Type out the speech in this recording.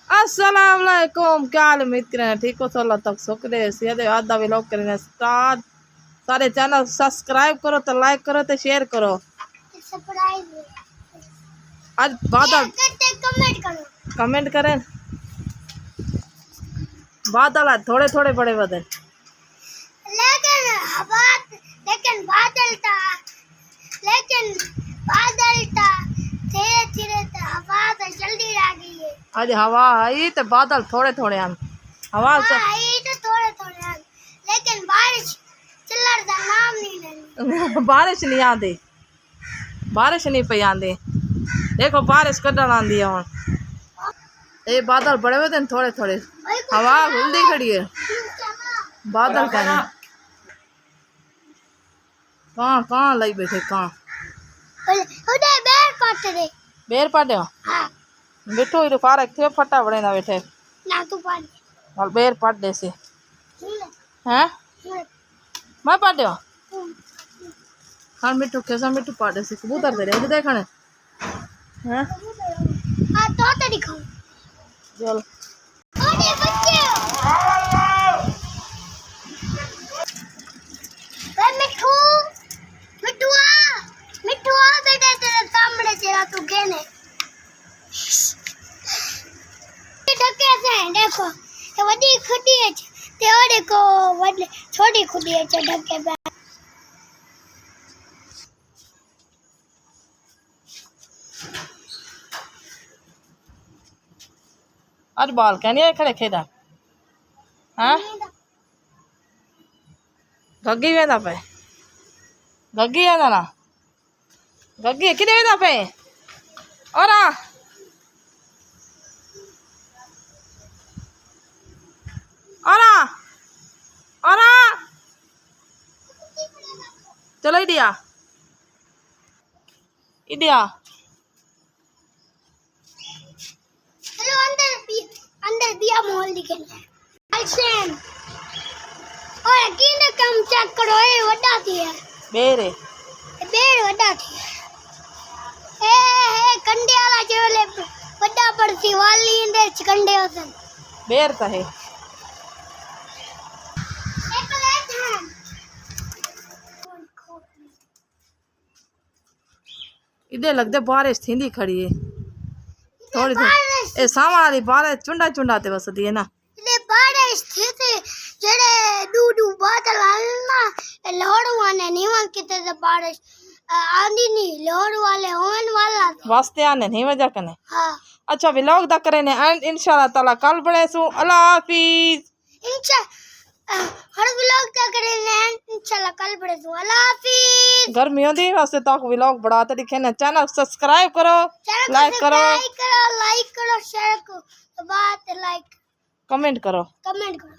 अस्सलाम वालेकुम, क्या हाल उम्मीद करें ठीक हो। अल्लाह तक शुक्र है। सेहत आधा भी लोग करें स्टार्ट। सारे चैनल सब्सक्राइब करो तो लाइक करो तो शेयर करो। आज बादल कमेंट करें। बादल है थोड़े थोड़े बड़े बदल, धीरे धीरे हवा तो जल्दी आ गई है। आज हवा आई तो बादल थोड़े थोड़े हैं। हवा आई तो थोड़े थोड़े हैं, लेकिन बारिश चिल्लर का नाम नहीं लेनी। बारिश नहीं आती, बारिश नहीं पी आती। देखो बारिश कदन आती है हुण। ये बादल बड़े हुए थे थोड़े थोड़े, हवा हुलदी खड़ी है। बादल कहने कहाँ कहाँ लाई बैठे कहाँ बेर पाटे बैठो इधर फारक थे फटा बड़े ना बैठे ना तू पाट और बेर पाट दे से हैं मैं पाटे खान मिट्टू कैसा मिट्टू पाटे से कबूतर दे रहे देखने हैं हां तो दिखाओ चल ओए बच्चे वे मिट्टू मिट्टूआ मिट्टूआ बेटा तेरे सामने तेरा तू कहने ढके से देखो ये बड़ी खुदी है ते और देखो बड़ी छोटी खुदी है ढके पे। आज बाल कहने खड़े खेदा हाँ गग्गी वेंदा पे गग्गी वेंदा ना गग्गी किथे वेंदा पे और चलो इडिया इडिया चलो अंदर दिया मोल दिखेगा आइसन और किने कम चेक करो ये वड्डा थी है बेरे बेर वड्डा थी ए कंडे वाला जोले वड्डा पड़ती वाली इंदे कंडे होसन बेर का है इधे लगते बारिश थी खड़ी है थोड़ी थोड़ी ए सामा वाली बारिश चुंडा चुंडा ते बसदी है ना ले बारिश थी जेड़े डू बादल आना लोहड़ ने नीवन किते से बारिश आंधी नहीं लोहड़ वाले होन वाला वास्ते आने नहीं वजह कने हां अच्छा व्लॉग दा करे ने एंड इंशाल्लाह ताला कल बने सु अल्लाह हाफिज हर व्लॉग दा करे ने इंशाल्लाह कल बने सु अल्लाह हाफिज। गर्मी होती वास्ते तक व्लॉग बढ़ाते दिखे ने चैनल सब्सक्राइब करो लाइक करो शेयर करो बात लाइक कमेंट करो करो।